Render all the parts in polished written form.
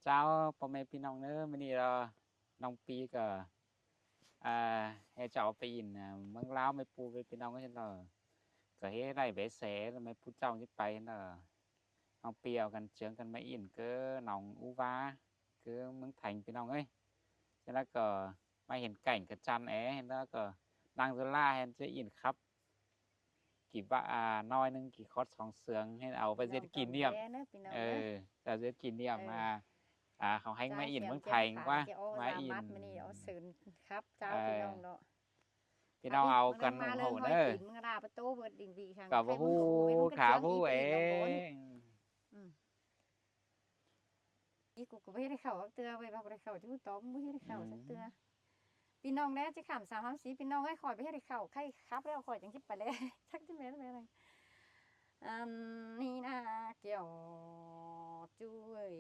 เจ้าพ่อแม่พี่น้องเด้อมื้อนี้น้องปีก็ให้เจ้าไปอินเมืองลาวไม่ปูไปพี่น้องก็เห็นก็เฮ็ดได้เบแสแล้วไม่ผู้เจ้าสิไปน้องปีเอากันเจืองกันมาอินเก้อหนองอูวาคือเมืองไทยพี่น้องเอ้ยแล้วก็มาเห็นไก่กระจันเห็นแล้วก็นางซุล่าเห็นจะอินครับกี่ว่าน้อยนึงกี่คอร์ส2เสืองให้เอาไปเฮ็ดกินเนี่ยแต่เฮ็ดกินเนี่ยมาเขาให้มาอินเมืองไทยว่ามาอินมื้อนี้เอาซื่นครับเจ้าพี่น้องเนาะพี่น้องเอากันโหเด้อมื้อราประตูเบิดดิ่งดีทางก็บ่ฮู้ขาผู้อีกูก็บ่เฮ็ดให้เข้าเตือไว้บ่ได้เข้าที่ต้อมบ่เฮ็ดให้เข้าสักเตือพี่น้องแน่จะข้าม3 4พี่น้องให้ข่อยไปเฮ็ดให้เข้าใครครับแล้วข่อยจังสิไปเลยจักสิแม่นอะไรนี่นะเกี่ยวจุ้ย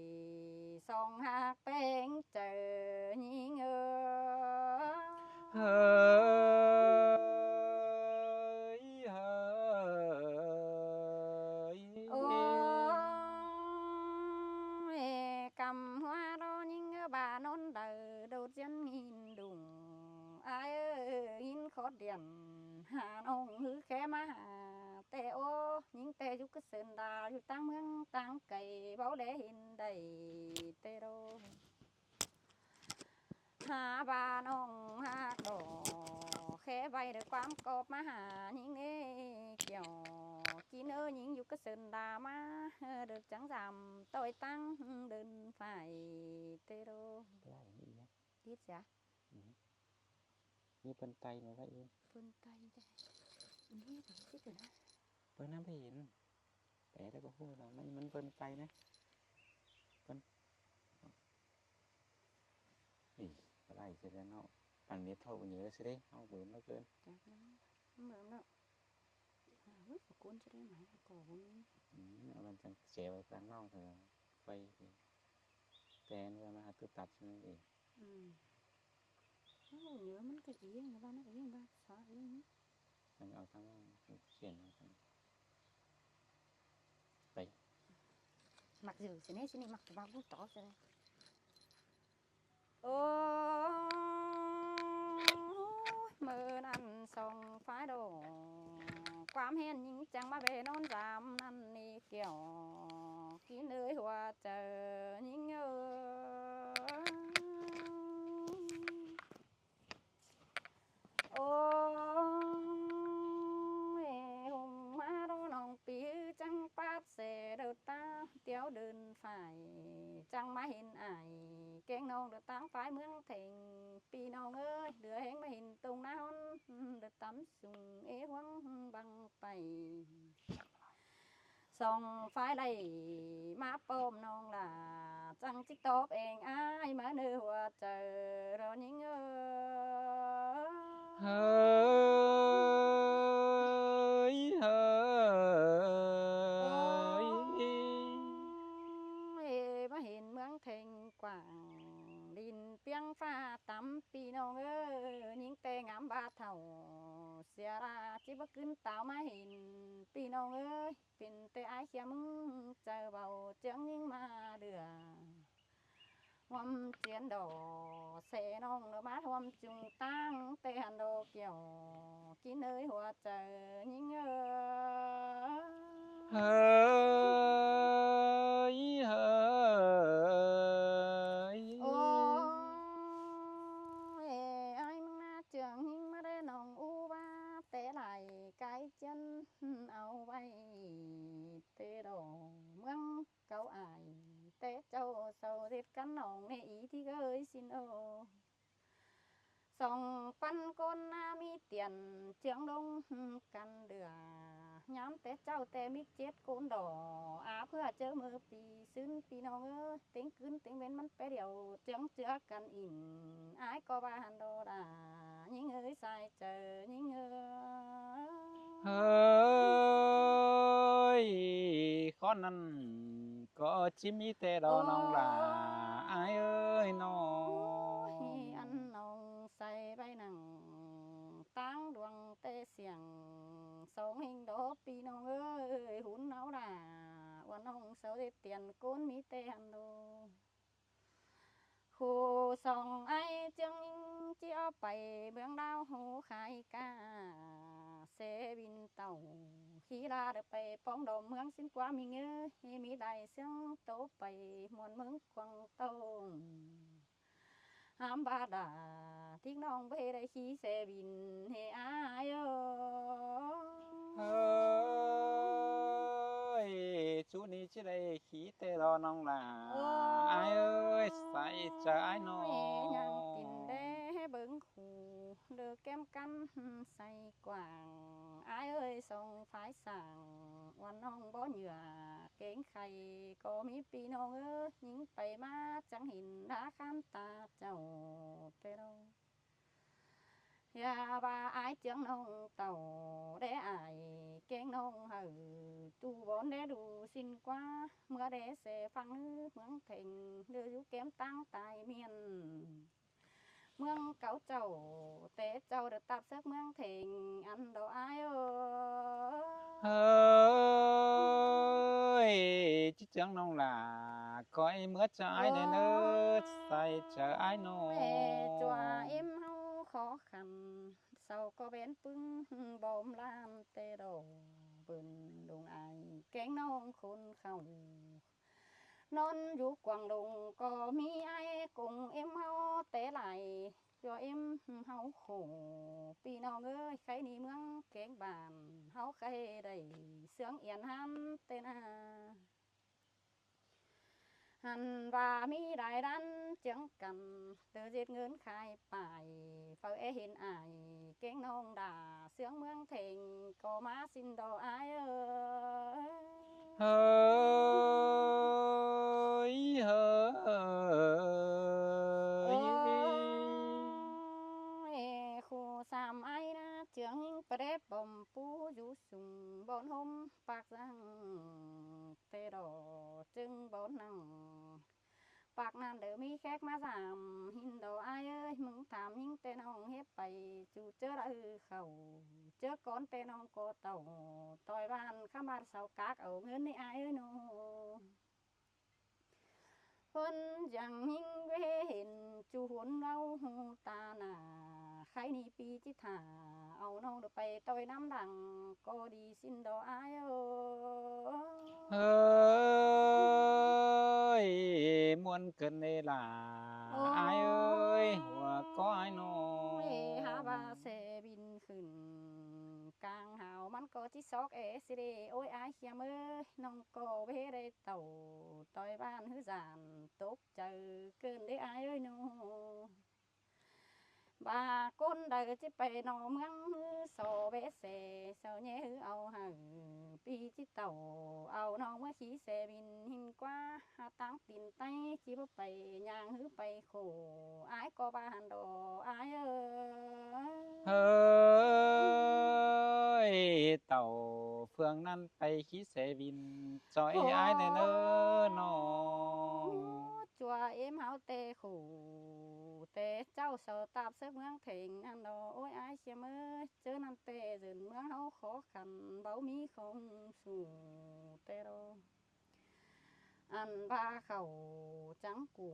สองหักแป้งเจอหญิงเฮ้ยโอ้ยกำหัวรอหญิงบ้านนเด้อโดดยันหินดุงอายหินขอดเดียนหาน้องหือแค่มาแต่โอ้หญิงแต่อยู่กะเซินดาอยู่ต่างเมืองต่างไกลเว้าได้เห็นได้แต่โดหาบ้านน้องหาดอกแค่ไว้ด้วยความกอบมาหาหญิงเกี่ยวกินหญิงอยู่กะเซินดามาเดึกจังจำต้อยตั้งเดินฝ่ายแต่โดได้อีกดิษจ้ะมีเปิ้นไตมาไว้เองเปิ้นไตจ้ะนี่สิเด้อนะเปิ้นนำไปเห็นแต่แล้วก็ฮู้แล้วมันเปิ้นไตนะเปิ้นนี่อะไรสิแล้วเนาะอันนี้เท่ากันอยู่สิเด้เฮาเบิ่งแล้วเกินจ้ะเบิ่งแล้วเฮ้ยกูจะได้ไหมก็บ่มีเอามันจังเสียไว้กันน้องเถอะไปแต่นว่ามาหาตัวตัดนั่นเองโอ้เนื้อมันก็เอียงว่านะเอียงว่าซะเอียงมันเอาทั้งเขียนไปมักอยู่สินี่มักว่าบ่ต่อซะโอ้มื้อนั้นส่องฟ้าดงความเห็นหญิงจังมาเวนอนจำนั่นนี่เกี่ยวกินหัวเจอหญิงโอ้ยหงมาโดน้องปีจังปาดเสเดินตาเตียวเดินฝ่ายจังมาเห็นอ้ายแกงน้องเดินตางฝ่ายเมืองเถิงปีน้องเอ้ยเดือแหงมาเห็นตรงหน้าฮ้อนเดินตำสุงหวังบังไปส่องฝ่ายไล่มาปมน้องล่ะจังจิกตอบเองอ้ายมาเนื้อหัวเจอรอหญิงเฮ้ยมาเห็นเมืองเทงกว้างดินเปียงฟ้าต่ำปีน้องเอ้ยหญิงแต่งามบาเท่าเสียราจิบ่ขึ้นตาวมาเห็นปีน้องเอ้ยเป็นแต่อายเขียมึงเจอเบาเจียงหญิงมาเดือวมเจียนดอเสน้องมาทวมจุงตั้งแต่หันโดเกี่ยวกินหัวใจหญิงเฮ้ยโอ้ยไอ้มึงน่าเจืองหญิงมาได้น้องอูว่าแต่ไหลไกลจันเอาไว้เตดอเมืองเก่าอายแต่เจ้าเศร้าเด็ดกันน้องในอีที่เคยสินส่องปันก้นมีเตียนเจียงลงกันเดือย้ำแต่เจ้าแต่มิก7 ก้นดอเพื่อเจอมือปีซึ้นปีน้องเต็งขึ้นเต็งเว้นมันไปเดียวเจียงเจือกันอิ่มอายก็บานโดดายิ่งใส่เจอยิ่งเฮ้ยข้อนั้นก็จิมีแต่ดอน้องล่ะอายเอ้ยน้องอันน้องใส่ใบหนังตั้งดวงเตเสียงสองหิงโดปีน้องเอ้ยหุ่นเอาด่าว่าน้องเสาได้เตียนก้นมีแต่หันโด ไปเมืองลาวโหขายกาเสวินเต่าขี่ลาเดไปป้องดอมเมืองสินกว่ามีเงอมีได้เสียงโตไปมวนเมืองกวางโตหามบาดาทิ้งน้องไปได้ขี่เสวินเฮอายเฮ้ยจูนี้สิได้ขี่แต่รอน้องหลาอายเอ้ยใส่ใจน้อยังตินแดเบิ่งหูเด้อแก้มกันใส่กว่างอายเอ้ยส่งฝายสั่งวันน้องบ่เหยื่อเก่งไข่ก็มีพี่น้องยิงไปมาจังหินราคามตาเจ้าเตโรอย่าว่าอายเจียงน้องเต่าได้อายเก่งน้องหือตูบอนได้ดูสินกว่าเมื่อได้เสฟังเมืองเพ่งเดืออยู่เกมตั้งตายเมียนเมืองเก่าเจ้าแต่เจ้าเดือตับเสกเมืองเพ่งอันดออายเฮ้ยจิเจียงน้องหลาก้อยเมื่อใจได้เนิดใส่ใจน้อจัวเอ็มเฮาขอคันเศร้าก็เป็นปึ้งบ่มลามเตโดเบิ่นดงอายแกงน้องคนเข้านอนอยู่กวางดงก็มีไอ้กงเอ็มเฮาเตไหลจัวเอ็มเฮาโขพี่น้องเอ้ยใครนี่เมืองแกงบ้านเฮาใครได้เสียงเอียนหันเตนาหันว่ามีรายดันเจียงกันเตือเจ็ดเงินขายไปเฝ้าเห็นอายเก่งน้องด่าเสียงเมืองเพ่งก็มาสินดออายเฮ้ยเฮ้ยคู่สามไอ้นะเจียงยิงประเด็บบ่มปูอยู่สุ่มบนห่มปากจังเตดอจึงบนนั่งปากนั้นเด้อมีแขกมาสามหินดออายเอ้ยมึงถามยิงแต่น้องเฮ็ดไปจูเจอละเขาเจอก่อนแต่น้องก็เต่าต่อยบ้านข้าบ้านเสากากเอาเงินในอายเอ้ยโนเพิ่นยังยิงเวเห็นจูหนเราหูตาหน้าใครนี่ปีจิตาเอาน้องเด้อไปต่อยน้ำดังก็ดีสินดออายเอ้เฮ้ยมวนเกินเวลาอายเอ้ยหัวก้อยน้อหาว่าเสบินขึ้นกลางหาวมันก็จิซอกสิเดโอ้ยอายเขียมเอ้ยน้องก็เวได้เต่าต่อยบ้านหือจานตกเจอเกินได้อายเอ้ยโนบาก้นได้จิไปนอเมืองหือโซเวเสเสาแย่หือเอาหาปีจิเต่าเอาน้องเมื่อขี่เสบินหินกว่าหาตั้งตินไตจิบไปย่างหือไปโขอายก็บ้านดออายเฮ้ยเต่าเฟืองนั้นไปขี้เสวินจอยอายแน่เน้อน้อจัวเอ็มเฮาเตขู่เตเจ้าเสาตาบเสเมืองเพ่งอันดอโอ้ยอายเสียเมื่อเจอนั่นเตจึนเมืองเฮาขอขันเบามีของสู่เตโรอันบาเขาจังกู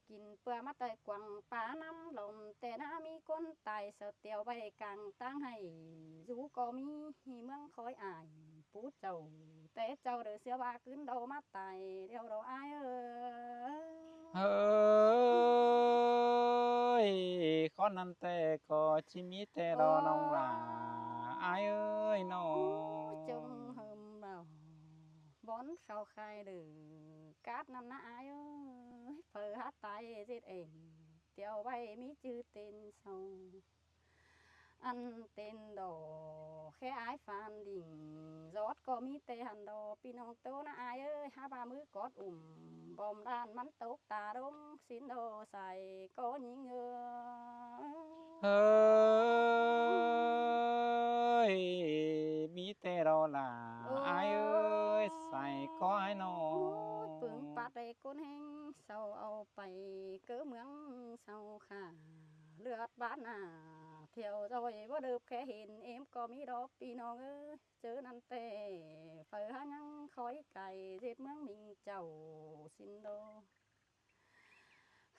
กินเปื่อมาแต่กวังป่าน้ำลมแต่น้ามีคนตายเสเตียวไว้กลางตั้งให้อยู่ก็มีเมืองคอยอายปูเจ้าแต่เจ้าเดือเสียว่าขึ้นเดามาตายเดียวเราอายเฮ้ยข้อนั้นแต่ก็จิมีแต่รอน้องหลาอายเอ้ยน้อจงเหิมเราบอนเข้าคายเดือกาดนั่นนะอายเผลอหาตายเจ็ดเองเตียวไว้มีจื้อเต้นเศร้าอันเต้นดอแค่อายฟานดิ่งรถก็มีแต่หันดอพี่น้องโตนะอายหาบามือกอดบอมด้านมันตกตาดงสินโดใส่ก็ยิงเฮ้ยมีแต่รอหลาอายเอ้ยใส่ก้อยน้อปึงปาดได้ก้นแห้งเศร้าเอาไปเก้อเมืองเศร้าค่ะเลือดบ้านหน้าเที่ยวจอยบ่เดิบแค่เห็นเอ็มก็มีดอกพี่น้องเจอนั่นเต้เฝ้าหายังคอยไก่เจ็ดเมืองมิงเจ้าสินโด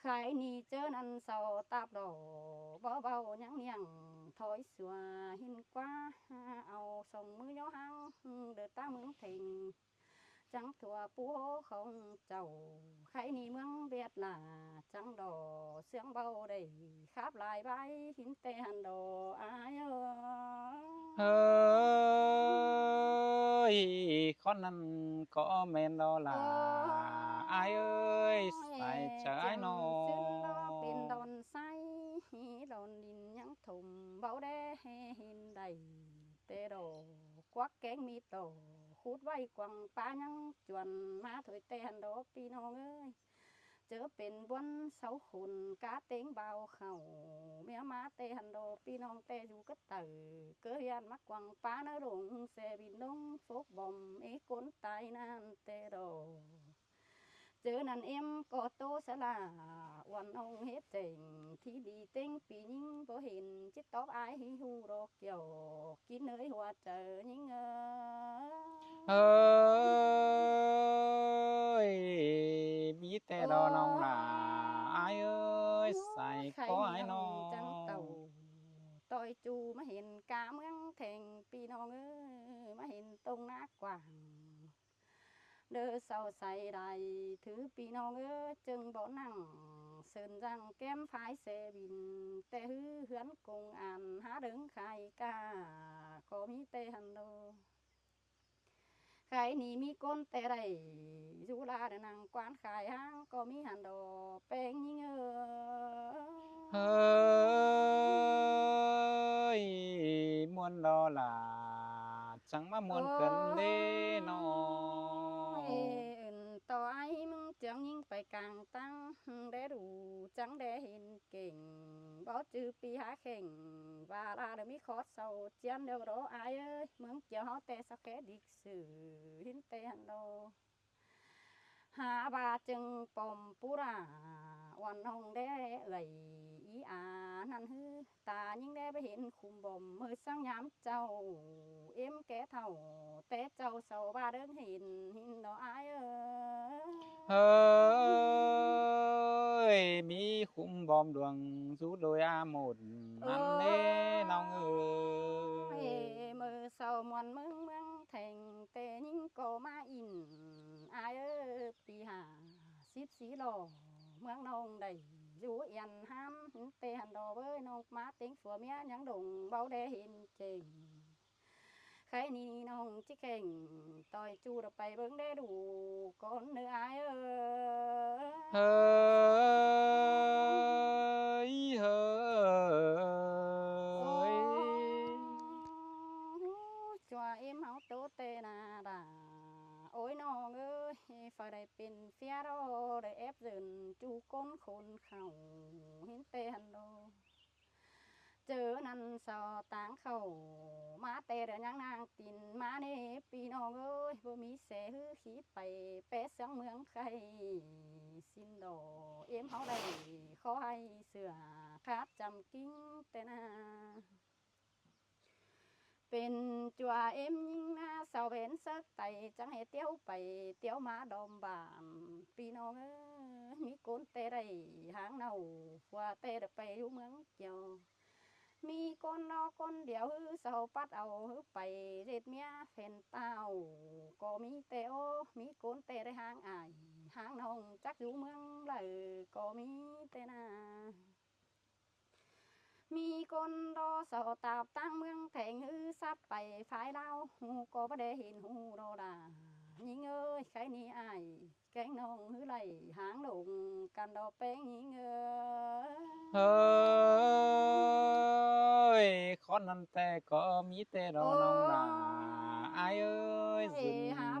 ใครนี่เจอนั่นเศร้าตาบดอ บ่เว้าหยังเนียงถอยสัวหินกว่าเอาส่งมือย่อหางเด้อตาเมืองเพ่งจังทั่วปูโหของเจ้าใครนี่เมืองเวียดนาจังดอเสียงเบาได้คาบหลายใบหินแต่หันดออายเฮ้ยคนนั้นก็แม่นดอล่ะอายเอ้ยใส่ใจน้อ ซึ่งดอเป็นดอนไซดอนดินยังถมเบาได้เห็นได้แต่ดอกวักแกงมีโตขุดไว้กวางปลายังจวนมาถอยแต่หันดอพี่น้องเอ้ยเจอเป็นบนเสาขุนกาเต็งเบาเข้าเมียมาแต่หันดอพี่น้องแต่อยู่ก็เตอเกยานมักกวางปลาเนลงแสบินลงฟกบอมไอ้คนตายนั่นแต่ดอเจอนั่นเอ็มก็โตสลาวันองเฮ็ดเจ๋งที่ดีเต็งปียิงบ่เห็นจิตตอบอายหิหูรอกเกี่ยวกินเอ้ยหัวเจอยิงเฮ้ยมีแต่ดอน้องล่ะอายเอ้ยใส่ก็ให้น้องจังเต่าต่อยจูมาเห็นกาเมืองแทงพี่น้องเอ้ยมาเห็นตรงหน้ากว้างเด้อเศร้าใส่ใดถือพี่น้องเอ้ยจึงบ่นั่งเสินจังแก้มพายเสบินแต่ฮือเหือนกงอ่านหาเดิงไข่กาก็มีแต่หันโดไข่นี่มีก้นแต่ไรอยู่ลาเดนังกวานขายห้างก็มีหันโดแป้งยิงเฮ้ยมวนดอล่ะจังมามวนเกินเด้น้อต่อไอ้มึงจังยิงไปกลางตั้งได้ดูจังได้เห็นเก่งบ่จือปีหาเข่งว่าลาเดมีขอเศร้าเจียนเดียวรออายเอ้ยเมืองเจียวเฮาแต่สักแค่ดิกสื่อหินแต่หันโดหาบาจึงปอมปุราวันห้องได้เอ่ยอีอานั่นฮือตายิ่งได้ไปเห็นคุมบ่มมือสังยามเจ้าเอ็มแก่เท่าแต่เจ้าเศร้าบาเดินหินดอกอายเฮ้ยมีคุมบอมดวงสู้โดยอาหมดนั่นเด้น้องเอ้ยมือเศร้ามวนเมืองแทงแต่ยิ่งก็มาอินอายปีหา14 ล้อเมืองนองได้อยู่เอียนห้ามแต่หันดอเว้ยน้องมาเต็งสัวเมียยังดงเบาได้เห็นเจงใครนี่น้องจิเข่งต่อยจูดไปเบิ่งได้ดูก่อนเนื้ออายเฮ้ยเฮ้ยจัวเอ็มเฮาโตเตนาดาโอ้ยน้องเอ้ยฝ่ายใดเป็นเฟียรอได้แอบเดินจูก้นคนเข้าเห็นเตหันโดเจอนั่นสอต่างเข้ามาแต่เดี๋ยวยังนางตินมาเนปีน้องเอ้ยบ่มีแสฮือขีไปเปะเสียงเมืองใครสินดอเอ็มเฮาได้ขอให้เสือขาดจำกิ้งแต่นาเป็นจัวเอ็มยิงหน้าเสาเวนสักไตจังให้เตี้ยวไปเตี้ยวมาดอมบามพี่น้องเอ้ยมีโกนแต่ได้หางเนาว่าแต่ได้ไปอยู่เมืองเกี่ยวมีคนนอคนเดียวฮือเสาปัดเอาฮือไปเร็ดเมียแฟนเต้าก็มีแต่โอมีโกนแต่ได้หางอายหางน้องจักอยู่เมืองเลยก็มีแต่นามีคนรอเสาตาบตั้งเมืองแทงฮือซับไปฝ่ายเราหูก็บ่ได้เห็นหูโรดายิงเอ้ยใครนี่อายแกงน้องฮือไหลหางลงกันดอกแป้งยิงเฮ้ยคนนั้นแต่ก็มีแต่ดอน้องล่ะอายเอ้ยสิน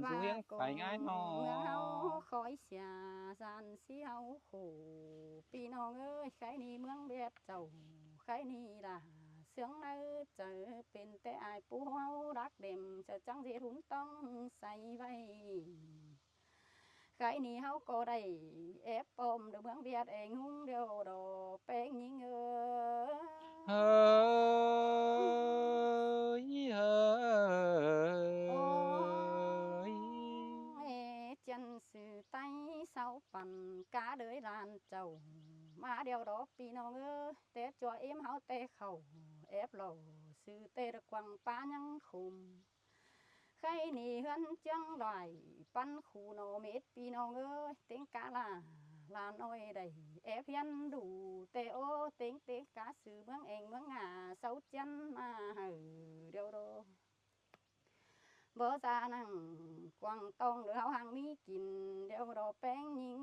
สู้ยังไปง่ายน้อเมืองเฮาคอยเสียสันเสียวโหพี่น้องเอ้ยใครนี่เมืองเบียดเจ้าใครนี่ล่ะเสียงเนื้อเจอเป็นแต่อายปูเฮารักเด็มจะจังสิหุ่นต้องใส่ไว้ใครนี่เฮาก็ได้แอบปมเดือเมืองเบียดเองหุ่งเดียวดอแป้งยิงเฮ้ยเฮ้ยจันสื่อไตเสาปั่นกาเดยลานเจ้า มาเดียวดอกพี่น้องเอ้ยแต่จัวเอ็มเฮาแต่เข้าแอบหล่อซื้อแต่ตะกวังป้ายังคุมใครนี่เฮือนจังไหลปั้นคู่โนเม็ดพี่น้องเอ้ยเต็งกะลาลาน้อยได้แอบยันดูแต่โอเต็งเตกะซื้อเมืองเองเมืองหาเสาจันมาเดียวดอบ่ซานั่งกวางต้องหรือเฮาหังมีกินเดียวดอแป้งยิง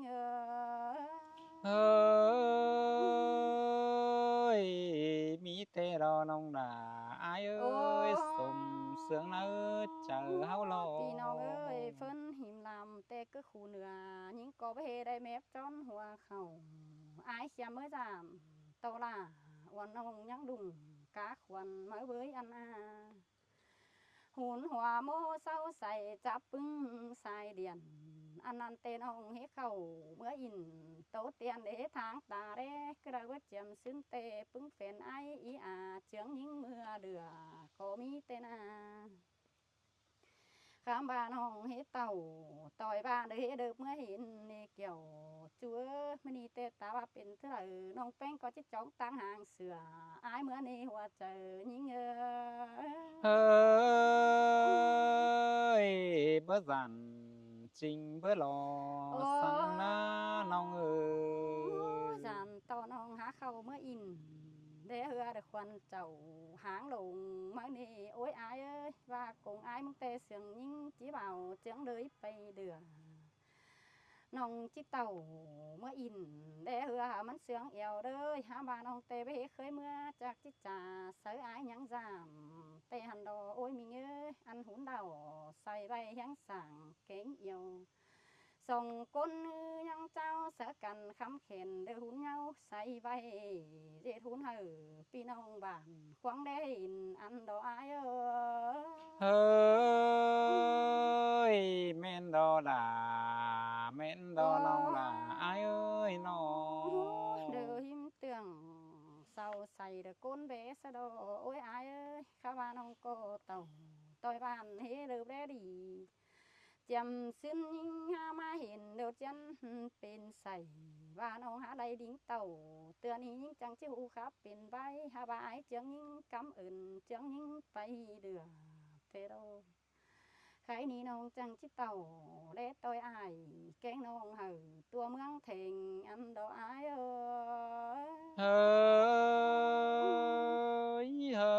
เฮ้ยมีแต่รอน้องหลาอายเอ้ยสมเสืองนะเจอเฮารอพี่น้องเอ้ยเฟินหิมลำแต่ก็คู่เหนือยิงก็บ่เฮได้แมบจอนหัวเข้าอายเสียเมื่อจามโตล่าวันน้องยังดุงกาขวัญมาเว้ยอันอาหุนหัวโมเศร้าใส่จับปึ้งสายเดียนอันนั้นเตน้องเฮเข้าเมื่ออินโตเตียนเดทางตาเรกระว่าเจียมซึ้งเตปึ้งแฟนไออีอาเจียงยิงเมื่อเดือก็มีเตนาข้ามบ้านห้องเฮ็ดเต่าต่อยบ้านเฮ็ดเดิบเมื่อเห็นนี่เกี่ยวจัวมื้อนี้แต่ตาว่าเป็นเท่าไหร่น้องแป้งก็จิจ้องตั้งหางเสืออายเมื่อนี้หัวใจยิงเฮ้ยบ่สั่นจริงบ่หลอสั่งนะน้องเอ้ยจันต่อน้องหาเข้าเมื่ออินเด้เฮือได้ควันเจ้าหางลงมื้อนี้โอ้ยอายเอ้ยว่ากงอายมึงแต่เสียงยิงจีเบาเจียงเลยไปเดือน้องจิเต่าเมื่ออินเด้เฮือมันเสียงเอวเด้ยหาบ้านน้องเตไปเคยเมื่อจากจิจ่าเสืออายยังจามเตหันดอโอ้ยมีเอ้ยอันหุนดาวใส่ใบยังสั่งเก่งเอียวส่งก้นยังเจ้าเสือกันคำเข็นเด้อหุนเงาใส่ใบเด็ดหุนพี่น้องบ้านควงได้อินอันดออายเฮ้ยแม่นดอล่ะแม่นดอน้องล่ะอายเอ้ยน้อเด้อหิมเตืองเศร้าใส่เด้อก้นเบสดอโอ้ยอายเอ้ยข้าบ้านน้องก็เต่าต่อยบ้านเฮเด้อแดดีจำซึ้งยิงหามาเห็นเดี๋ยวจันเป็นใส่ว่าน้องหาได้ดิ้งเต่าเตือนนี้ยิงจังจิ้วครับเป็นใบหาบายเจียงยิงกำอื่นเจียงยิงไปเดือเทโรใครนี้น้องจังจิเต่าเล็ดต่อยอายแกงน้องตัวเมืองเทงอันดออายเฮ้ยเฮ้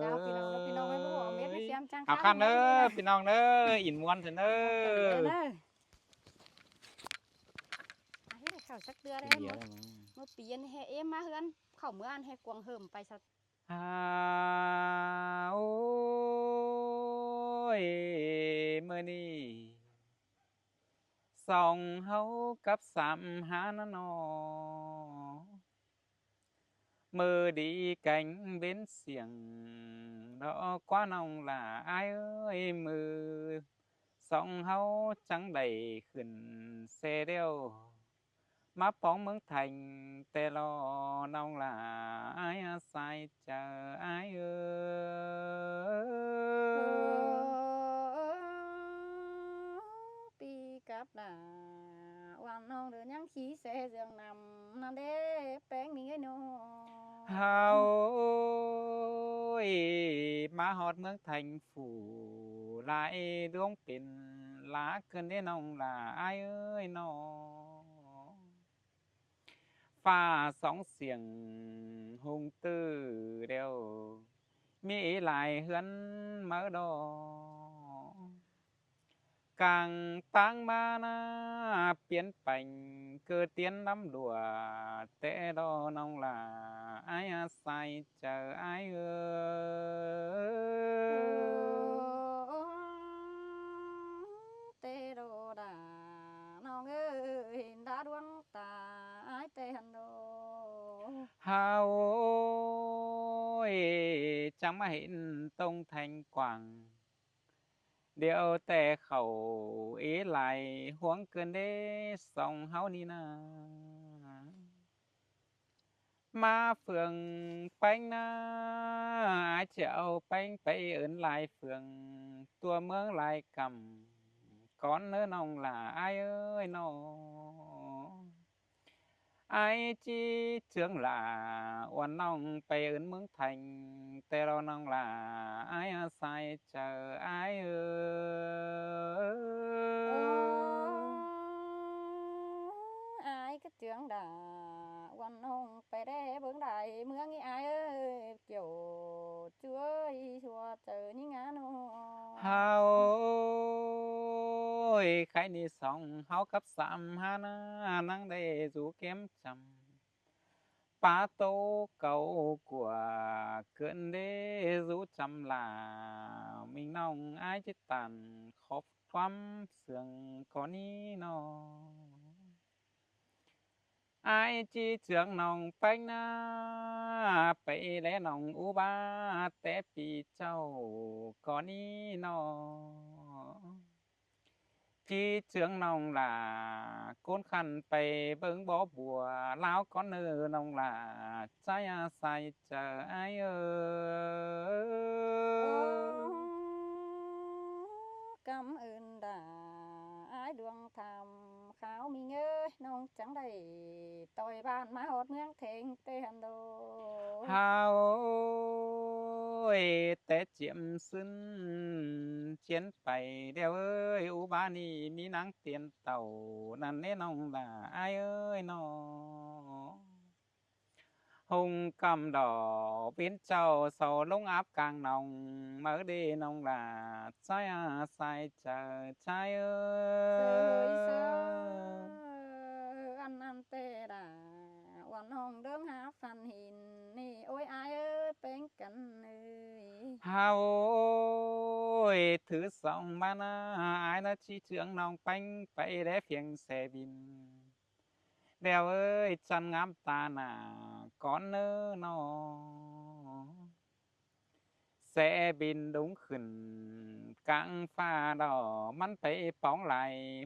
เจ้าพี่น้องพี่น้องไม่รู้เอาเม็ดไม่เสียมจังเอาคันเด้อพี่น้องเด้ออินมวนเถอะเด้อเข้าสักเดือนได้เมื่อปีนี้ให้เอ็มมาเฮือนเข้าเมื่ออันให้กวงเหิมไปสักโอ้ยมื้อนี้สองเฮากับสามหานะน้อมือดีcảnh bênเสียงดอกกว่าน้องล่ะอายเอ้ยมือสองเฮาจังได้ขึ้นเสเดียวมาป้องเมืองไทยแต่รอน้องล่ะอายอาศัยเจออายเอ้ปีกับหน้าวันน้องเดินยังขี้เสเสียงนำนั่นเด้แป้งมีไอ้น้อเฮามาฮอดเมืองไทยฝูหลายดวงเป็นลาเกินได้น้องล่ะอายเอ้ยน้อฟ้าสองเสียงหงตื้อเดียวมีหลายเฮือนมาดอกลางตั้งมานะเปลี่ยนไปเกิดเตียนน้ำดัวแต่ดอน้องล่ะอายอาศัยเจออายเอ้เตโดดาน้องเอ้ยดาดวงตาอายเตหันโดเฮาจังมาเห็นตรงแทงกว่างเดี๋ยวแต่เขาไหลห่วงเกินเด้สองเฮานี่นะมาเฟืองแป้งนะอาจจะเอาแป้งไปเอิ้นหลายเฟืองตัวเมืองหลายกำก่อนเด้อน้องล่ะอายเอ้ยน้ออ ai chi trưởng là oan nongไปเอิ้นเมืองไทยแต่เราน้องล่ะอ้ายอาศัยเจออ้ายอายก็เจืองด่าวันน้องไปได้เบิ่งได้เมืองอีอายเอ้ยเกี่ยวช่วยชัวเจอนี่งาน้อ เฮาใครนี่สองเฮากับสามหานานั่งได้สู่เข็มจำปาโตเก่ากว่าเกินได้รู้จำลามิงน้องอ้ายจิตตันขอบความเสื่องก่อนนี้น้ออ้ายจีเจืองน้องไปนาไปแลน้องอุบาแต่ปีเจ้าก่อนนี้น้อจีเจืองน้องล่ะก้นคันไปเบิ่งบ่บัวลาวก่อนน้องล่ะใจอาศัยเจออ้ายกำอื่นด่าอายดวงธรรมขาวมีเงยน้องจังได้ต่อยบ้านมาฮอดเมืองเทงเตหันโด เฮาแต่เจียมซึนเจียนไปเดียวอุบานี่มีนางเตียนเต่านั่นแน่น้องล่ะอ้ายน้อหงกำดอกเป็นเจ้าเสาลงอับกลางนองเมื่อเดน้องล่ะใจอาศัยเจอใจเสยเสอันนั้นเตดาวันน้องเดิมหาฟันหินนี่โอ้ยอายเป็นกันเฮาถือสองมานาอายนะชี้เจืองน้องไปไปได้เพียงแสบินเดียวจันงามตาหน้าก่อนน้อแสบินดุงขึ้นกลางฟ้าดอมันไปป้องไหล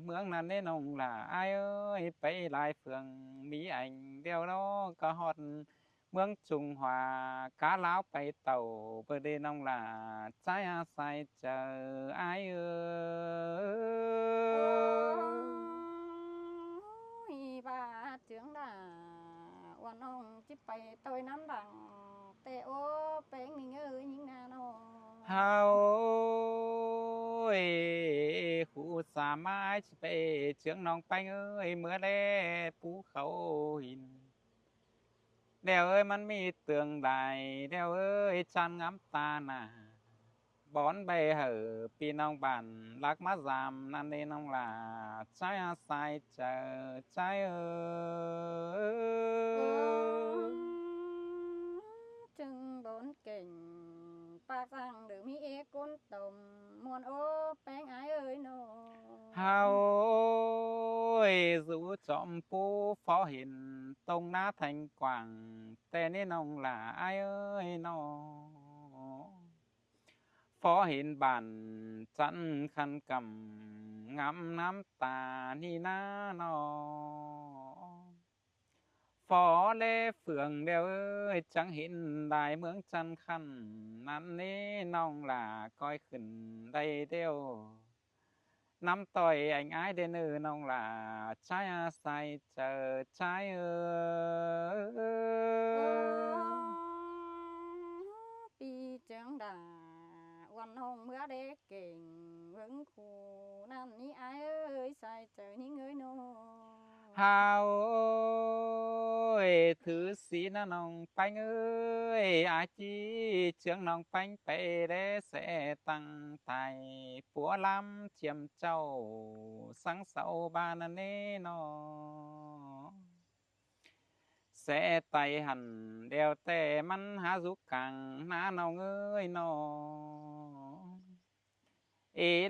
เมืองนั้นแน่น้องล่ะอ้ายไปหลายเฟืองมีอันเดียวน้อก็ฮอดเมืองจุงหวากาลาวไปเต่าเปิดน้องล่ะใจอาศัยเจออ้ายบาเจืองด่าวันน้องจิไปต่อยน้ำดังแต่โอ้เป็นมีเงยยิงนาน้องเฮาหูสามารถไปเจืองน้องไปเมื่อแลภูเขาหินเดี๋ยวมันมีเตืองใดเดี๋ยวจันงามตาหน้าบอนใบเหอปีน้องบ้านรักมาจำนั่นเองน้องล่ะใจอาศัยเจอใจจึงโดนเก่งปากสั่งหรือมีเอก้นตมมวนโอ้แป้งอายโนเฮาสู่จอมปูฟอเห็นตรงหน้าแทงกว่างแต่นี่น้องล่ะอายน้อฟอเห็นบ้านจันคันกำงำน้ำตานี่นาน้อฟอเลเฟืองเดียวจังเห็นได้เมืองจันคันนั้นนี่น้องล่ะก้อยขึ้นได้เดียวน้ำต่อยอังอ้ายเดนน้องล่ะใช้อาศัยเจอใช้ปีเจียงด่าวันน้องเมื่อเด็กเก่งเบิ่งคู่นั่นนี่อายใส่เจอนี่เงยโนเฮาถือสีนะน้องไปอาจีเชืองน้องไปไปได้แสตังไตปัวลำเจียมเจ้าสังเสาบานเนนอแสไตหันเดียวแต่มันหาสุกังหน้าน้องนอ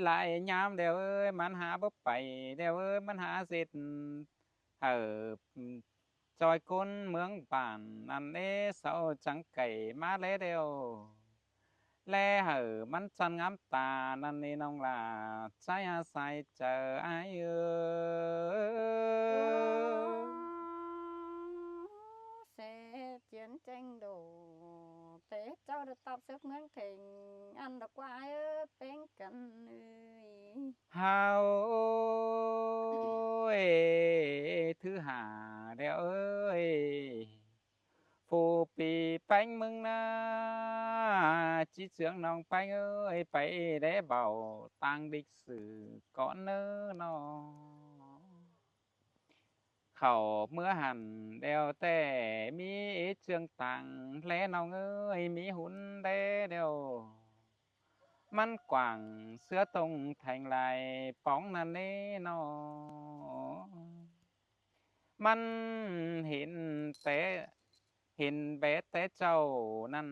หลายยามเดียวมันหาบ่ไปเดียวมันหาเสร็จจอยก้นเมืองป่านอันเศร้าจังไก่มาแล้วเดียวแลมันจันงามตานั่นนี่น้องล่ะใจอาศัยเจออายเสเจียนแจ้งโดแต่เจ้าได้ตอบซึกเมืองเถิงอันดอกว่าเป็นกันเฮาถือหาเดียว แปงมึงนะจิเสืองน้องแปงเอ้ยไปได้เบาต่างดิกสื่อก่อนเน้อน้อเขาเมื่อหันเดวแต่มีเชืองต่างแลน้องเอ้ยมีหุ่นเด้เดียวมันกว่างเสื้อตรงแทงไหลป้องนั่นเน่นอมันเห็นแต่เห็นแบดแต่เจ้านั่น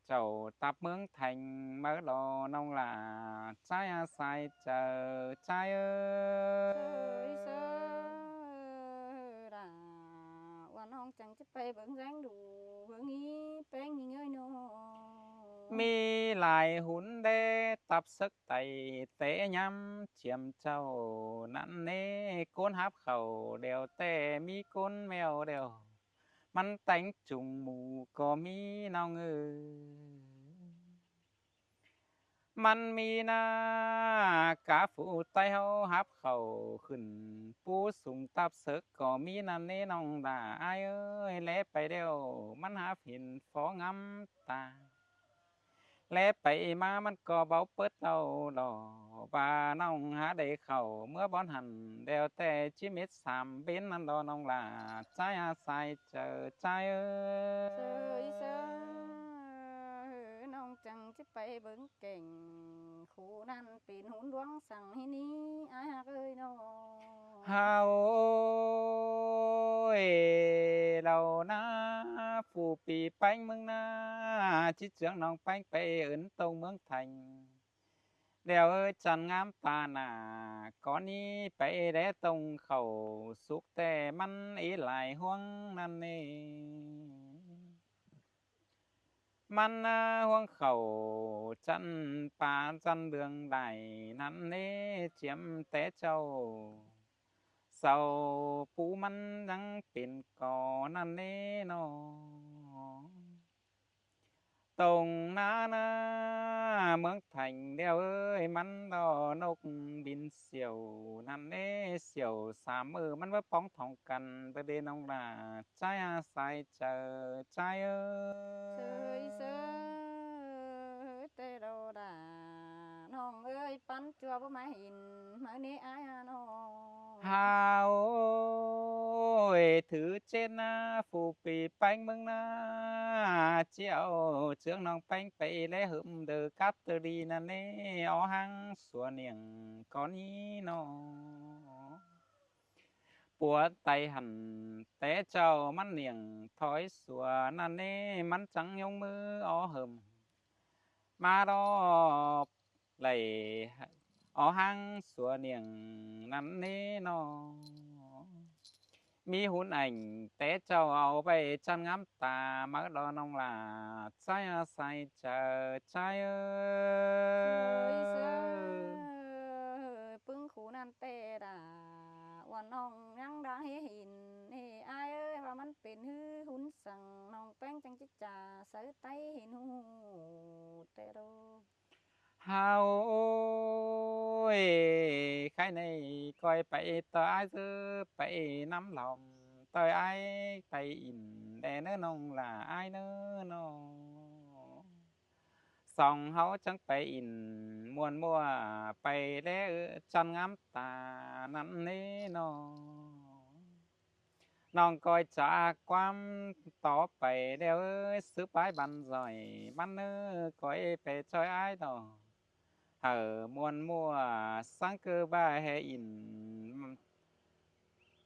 เจ้าตับเมืองthành mở lò nông là trái sai chờ trái เอ้ ơi ยเซอราว่าน้องจังจะไปเบิ่งแรงดูเบิ่งอีแป้งนี่เงยน้อ มีหลายหุ่นเดตับซึกไตเตะย้ำเจียมเจ้านั่นเน่ก้นฮับเขาเดียวแต่มีก้นแมวเดียวมันแต่งจุงหมู่ก็มีน้องเอ้ยมันมีหน้ากาฟูไตเฮาฮับเขาขึ้นปูสูงตับซึกก็มีนั่นเน่น้องดาอายเอ้ยแลไปเดียวมันหาเห็นฟองำตาแลไปมามันก็เบาเปิดเอาหล่อว่าน้องหาได้เข้าเมื่อบอนหันเดียวแต่ชีมิต3เป็นนั่นดอน้องล่ะใจอาศัยเจอใจเอ้ เซย ย เซอน้องจังจะไปเบิ่งเก่งคู่นั้นเป็นหุ่นดวงสั่งให้หนี้อายฮักเอ้ยน้อ เฮาโอ้ยเรานะผู้ปีแป้งเมืองนาจิเจืองน้องแป้งไปเอิ้นตรงเมืองthànhเดี๋ยวเอ้ยจันงามตาหน้าก่อนนี้ไปได้ตรงเข้าสุขแต่มันอีหลายห่วงนั่นเองมันห่วงเข้าจันป่าจันเรืองใดนั่นเน่เจียมแต่เจ้าเศร้าปูมันยังเป็นก่อนั่นเน่นอตรงหน้านะเมืองthànhเดียวเอ้ยมันดอนกบินเสี่ยวนั่นเน่เสี่ยว3มือมันว่าป้องท้องกันประเดน้องล่ะใจอาศัยเจอใจเอ้ เซย ย เซอแต่โดดาน้องเอ้ยปันจัวบ่มาเห็นมื้อนี้อายหาน้อง ฮาโอ้ยถือเจนนะผู้ปีแป้งเมืองนาเจียวเชืองน้องแป้งไปและหึมเดอกับเตอรีนั่นเน่ออหังสัวเนียงก่อนนี้นอปวดไตหันแต่เจ้ามันเนียงถอยสัวนั่นเน่มันจังยงมือออหึมมารอบไหลออหังสัวเนียงนั่นเน่นอมีหุ่นảnhแต่เจ้าเอาไปจันงามตามักดอน้องล่ะใจอาศัยเจอใจเอ้ เซย เซอย ปึ้งคู่นั้นแต่ดาว่าน้องยังได้เห็นนี่อายเอ้ยว่ามันเป็นหือหุ่นสั่งน้องแป้งจังจิจ่าใส่ไตเห็นหูแต่โด เฮาโอ้ยใครในก้อยไปต่ออ้ายซื้อไปน้ำหลอมต่อยอ้ายไปอินแดเน้อน้องล่ะอ้ายเน้อน้อส่องเฮาจังไปอินม่วนมั่วไปแล้วจันงามตานั้นเน่น้อน้องก้อยจากความต่อไปแล้วเอ้ยซื้อปลายบันจ่อยบันเน้อก้อยไปจอยอ้ายน้อ muôn mùa sáng cơ ba hè in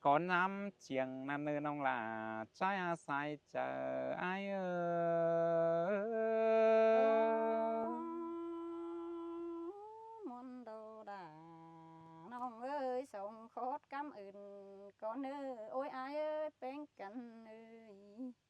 có năm chieng nan nơ nong là trái sai chờ ai ơi มนต์โดดาน้องเอ้ยส่งโคตรกำอื่นก่อนเอ้ยโอ้ยอายเอ้ยเป็นกันเอ้ย